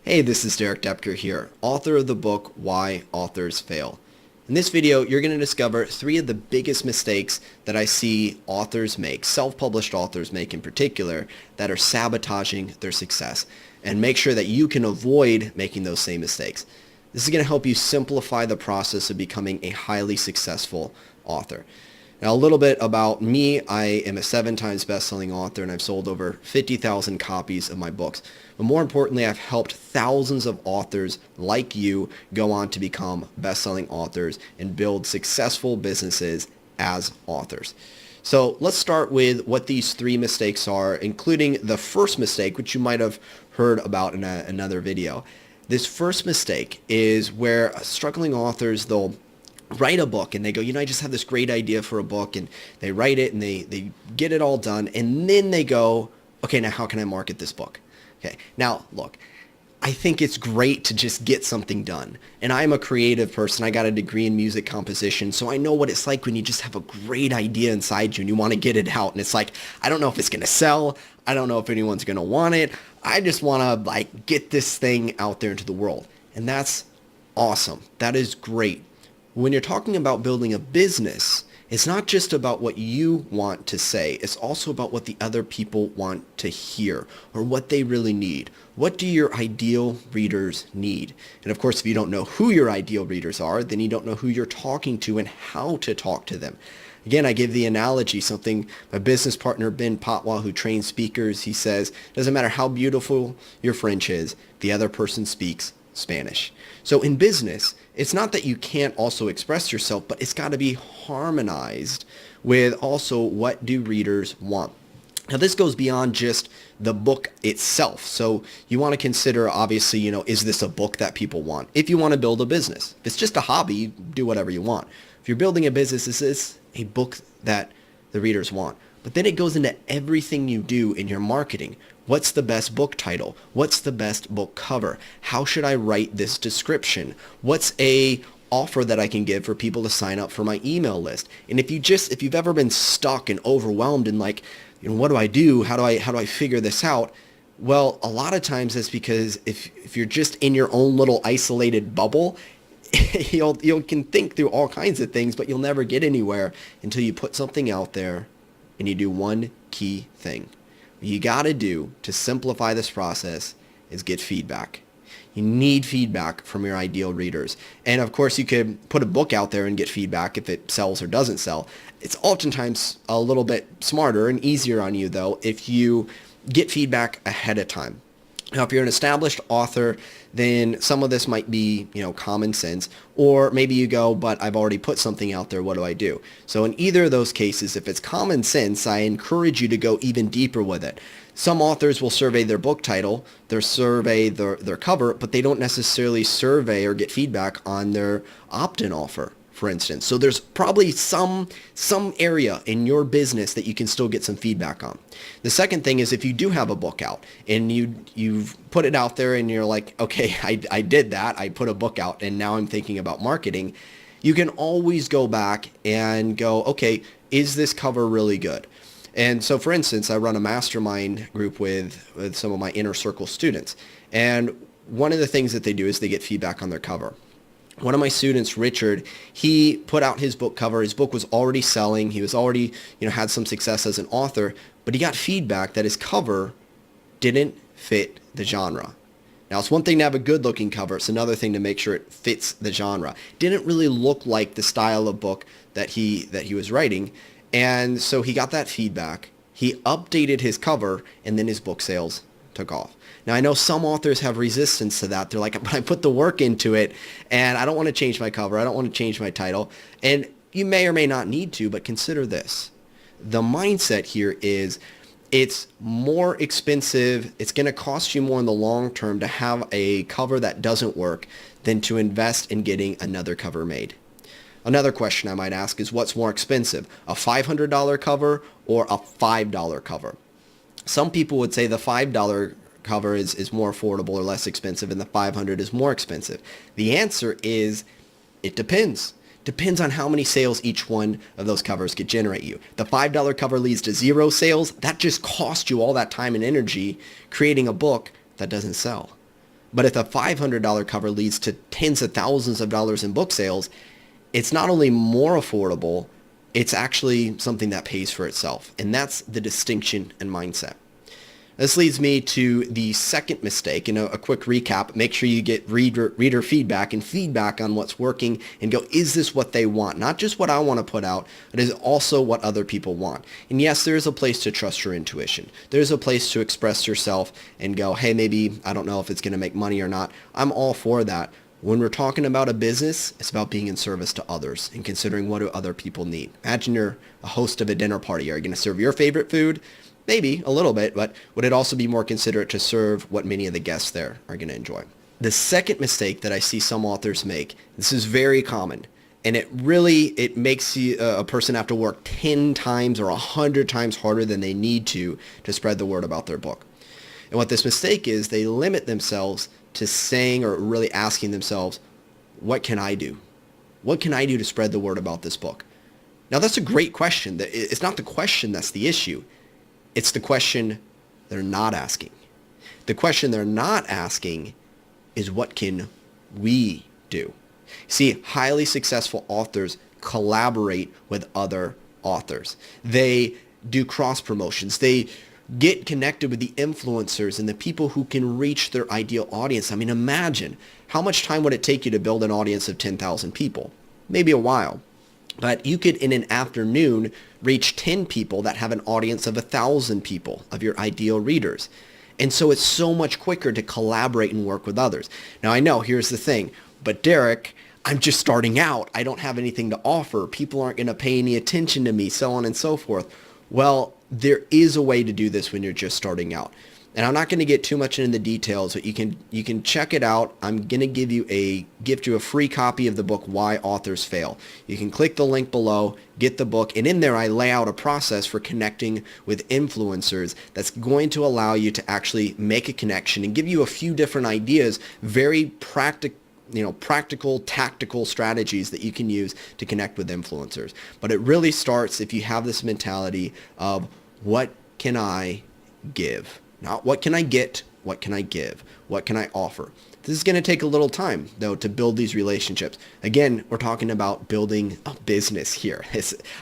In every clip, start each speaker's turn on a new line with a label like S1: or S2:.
S1: Hey, this is Derek Depker here, author of the book Why Authors Fail. In this video, you're going to discover 3 of the biggest mistakes that I see authors make, self-published authors make in particular, that are sabotaging their success, and make sure that you can avoid making those same mistakes. This is going to help you simplify the process of becoming a highly successful author. Now, a little bit about me. I am a 7 times best-selling author, and I've sold over 50,000 copies of my books. But more importantly, I've helped thousands of authors like you go on to become best-selling authors and build successful businesses as authors. So let's start with what these 3 mistakes are, including the first mistake, which you might have heard about in another video. This first mistake is where struggling authors, they'll write a book and they go, I just have this great idea for a book, and they write it and they get it all done, and then they go, okay, now how can I market this book? Okay, now look, I think it's great to just get something done. And I'm a creative person. I got a degree in music composition, so I know what it's like when you just have a great idea inside you and you want to get it out. And it's like, I don't know if it's going to sell. I don't know if anyone's going to want it. I just want to get this thing out there into the world. And that's awesome. That is great. When you're talking about building a business, it's not just about what you want to say. It's also about what the other people want to hear, or what they really need. What do your ideal readers need? And of course, if you don't know who your ideal readers are, then you don't know who you're talking to and how to talk to them. Again, I give the analogy, something my business partner, Ben Potwa, who trains speakers, he says, doesn't matter how beautiful your French is, the other person speaks Spanish. So in business, it's not that you can't also express yourself, but it's got to be harmonized with also what do readers want. Now, this goes beyond just the book itself. So you want to consider, obviously, is this a book that people want? If you want to build a business. If it's just a hobby, do whatever you want. If you're building a business, is this a book that the readers want? But then it goes into everything you do in your marketing. What's the best book title? What's the best book cover? How should I write this description? What's a offer that I can give for people to sign up for my email list? And if you've ever been stuck and overwhelmed and what do I do? How do I figure this out? Well, a lot of times it's because if you're just in your own little isolated bubble, you can think through all kinds of things, but you'll never get anywhere until you put something out there and you do one key thing. What you got to do to simplify this process is get feedback. You need feedback from your ideal readers. And of course, you could put a book out there and get feedback if it sells or doesn't sell. It's oftentimes a little bit smarter and easier on you, though, if you get feedback ahead of time. Now, if you're an established author, then some of this might be, common sense, or maybe you go, but I've already put something out there, what do I do? So in either of those cases, if it's common sense, I encourage you to go even deeper with it. Some authors will survey their book title, their cover, but they don't necessarily survey or get feedback on their opt-in offer, for instance. So there's probably some area in your business that you can still get some feedback on. The second thing is, if you do have a book out and you've put it out there and you're like, okay, I did that. I put a book out and now I'm thinking about marketing. You can always go back and go, okay, is this cover really good? And so, for instance, I run a mastermind group with some of my inner circle students. And one of the things that they do is they get feedback on their cover. One of my students, Richard, he put out his book cover. His book was already selling. He was already, had some success as an author, but he got feedback that his cover didn't fit the genre. Now, it's one thing to have a good-looking cover. It's another thing to make sure it fits the genre. Didn't really look like the style of book that he was writing, and so he got that feedback. He updated his cover, and then his book sales took off. Now, I know some authors have resistance to that. They're like, but I put the work into it, and I don't want to change my cover. I don't want to change my title. And you may or may not need to, but consider this. The mindset here is it's more expensive. It's going to cost you more in the long term to have a cover that doesn't work than to invest in getting another cover made. Another question I might ask is, what's more expensive, a $500 cover or a $5 cover? Some people would say the $5 cover is more affordable or less expensive, and the $500 is more expensive. The answer is, it depends. Depends on how many sales each one of those covers could generate you. The $5 cover leads to 0 sales. That just cost you all that time and energy creating a book that doesn't sell. But if a $500 cover leads to tens of thousands of dollars in book sales, it's not only more affordable, it's actually something that pays for itself. And that's the distinction and mindset. This leads me to the second mistake. A quick recap. Make sure you get reader feedback and feedback on what's working and go, is this what they want? Not just what I want to put out, but is also what other people want. And yes, there is a place to trust your intuition. There's a place to express yourself and go, hey, maybe I don't know if it's going to make money or not. I'm all for that. When we're talking about a business, it's about being in service to others and considering what do other people need. Imagine you're a host of a dinner party. Are you going to serve your favorite food? Maybe a little bit, but would it also be more considerate to serve what many of the guests there are going to enjoy? The second mistake that I see some authors make, this is very common, and it makes a person have to work 10 times or 100 times harder than they need to spread the word about their book. And what this mistake is, they limit themselves to saying or really asking themselves, what can I do? What can I do to spread the word about this book? Now, that's a great question. It's not the question that's the issue. It's the question they're not asking. The question they're not asking is, what can we do? See, highly successful authors collaborate with other authors. They do cross promotions. They get connected with the influencers and the people who can reach their ideal audience. I mean, imagine how much time would it take you to build an audience of 10,000 people? Maybe a while. But you could, in an afternoon, reach 10 people that have an audience of 1,000 people, of your ideal readers. And so it's so much quicker to collaborate and work with others. Now, I know, here's the thing, but Derek, I'm just starting out. I don't have anything to offer. People aren't going to pay any attention to me, so on and so forth. Well, there is a way to do this when you're just starting out. And I'm not going to get too much into the details, but you can check it out. I'm going to gift you a free copy of the book, Why Authors Fail. You can click the link below, get the book, and in there I lay out a process for connecting with influencers that's going to allow you to actually make a connection and give you a few different ideas, very practical, tactical strategies that you can use to connect with influencers. But it really starts if you have this mentality of, what can I give? Not what can I get, what can I give? What can I offer? This is going to take a little time, though, to build these relationships. Again, we're talking about building a business here.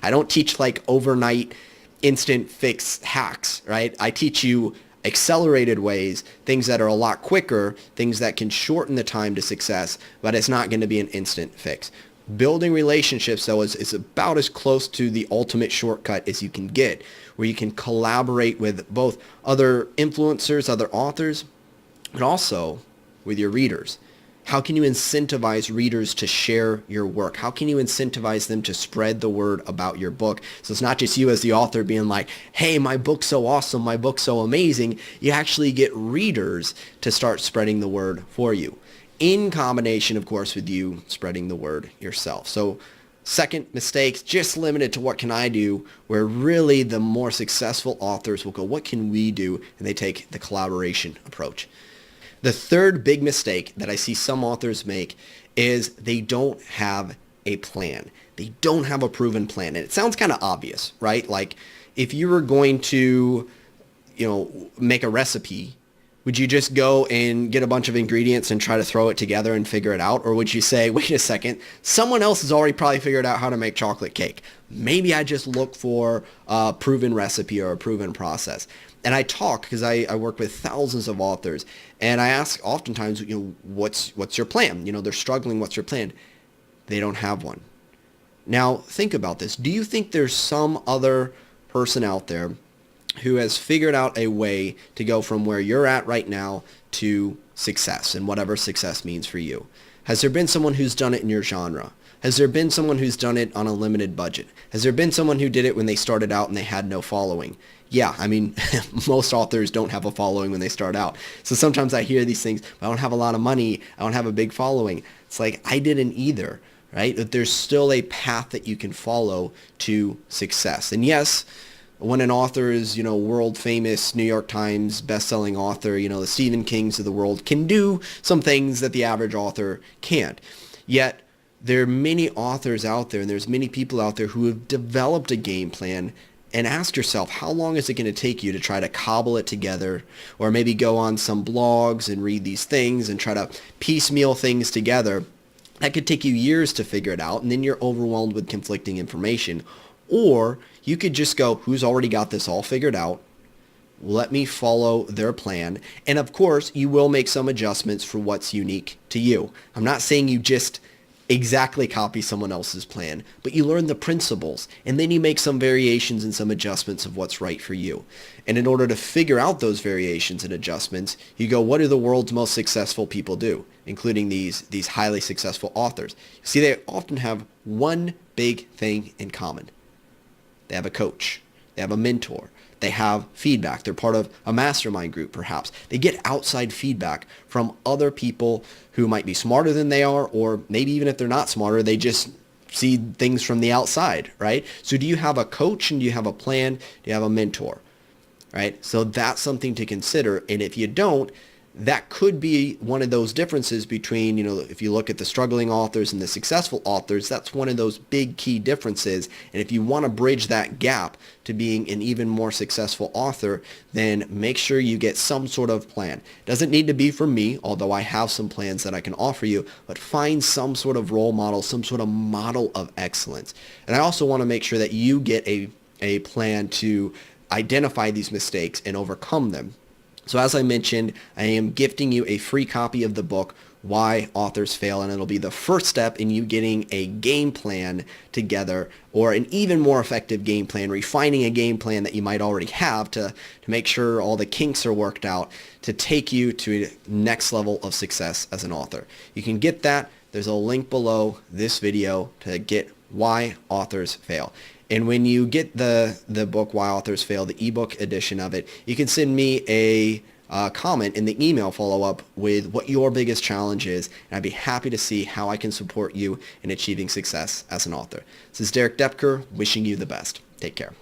S1: I don't teach like overnight instant fix hacks, right? I teach you accelerated ways, things that are a lot quicker, things that can shorten the time to success, but it's not going to be an instant fix. Building relationships, though, is about as close to the ultimate shortcut as you can get, where you can collaborate with both other influencers, other authors, but also with your readers. How can you incentivize readers to share your work? How can you incentivize them to spread the word about your book? So it's not just you as the author being like, hey, my book's so awesome, my book's so amazing. You actually get readers to start spreading the word for you, in combination, of course, with you spreading the word yourself. So second mistake, just limited to what can I do, where really the more successful authors will go, what can we do? And they take the collaboration approach. The third big mistake that I see some authors make is they don't have a plan. They don't have a proven plan. And it sounds kind of obvious, right? Like if you were going to, make a recipe, would you just go and get a bunch of ingredients and try to throw it together and figure it out? Or would you say, wait a second, someone else has already probably figured out how to make chocolate cake. Maybe I just look for a proven recipe or a proven process. And I talk, because I work with thousands of authors, and I ask oftentimes, what's your plan? They're struggling, what's your plan? They don't have one. Now, think about this. Do you think there's some other person out there who has figured out a way to go from where you're at right now to success, and whatever success means for you? Has there been someone who's done it in your genre? Has there been someone who's done it on a limited budget? Has there been someone who did it when they started out and they had no following? Yeah, I mean, most authors don't have a following when they start out. So sometimes I hear these things, I don't have a lot of money, I don't have a big following. It's like, I didn't either, right? But there's still a path that you can follow to success. And yes, when an author is, world famous, New York Times best-selling author, the Stephen Kings of the world can do some things that the average author can't. Yet, there are many authors out there, and there's many people out there who have developed a game plan and ask yourself, how long is it going to take you to try to cobble it together, or maybe go on some blogs and read these things and try to piecemeal things together? That could take you years to figure it out, and then you're overwhelmed with conflicting information. Or you could just go, who's already got this all figured out? Let me follow their plan. And of course, you will make some adjustments for what's unique to you. I'm not saying you just exactly copy someone else's plan, but you learn the principles, and then you make some variations and some adjustments of what's right for you. And in order to figure out those variations and adjustments, you go, what do the world's most successful people do, including these highly successful authors? See, they often have one big thing in common. They have a coach. They have a mentor. They have feedback. They're part of a mastermind group, perhaps. They get outside feedback from other people who might be smarter than they are, or maybe even if they're not smarter, they just see things from the outside, right? So do you have a coach, and do you have a plan? Do you have a mentor, right? So that's something to consider. And if you don't, that could be one of those differences between, if you look at the struggling authors and the successful authors, that's one of those big key differences. And if you want to bridge that gap to being an even more successful author, then make sure you get some sort of plan. It doesn't need to be from me, although I have some plans that I can offer you, but find some sort of role model, some sort of model of excellence. And I also want to make sure that you get a plan to identify these mistakes and overcome them. So as I mentioned, I am gifting you a free copy of the book, Why Authors Fail, and it'll be the first step in you getting a game plan together, or an even more effective game plan, refining a game plan that you might already have to make sure all the kinks are worked out to take you to a next level of success as an author. You can get that. There's a link below this video to get Why Authors Fail. And when you get the book, Why Authors Fail, the ebook edition of it, you can send me a comment in the email follow-up with what your biggest challenge is, and I'd be happy to see how I can support you in achieving success as an author. This is Derek Doepker, wishing you the best. Take care.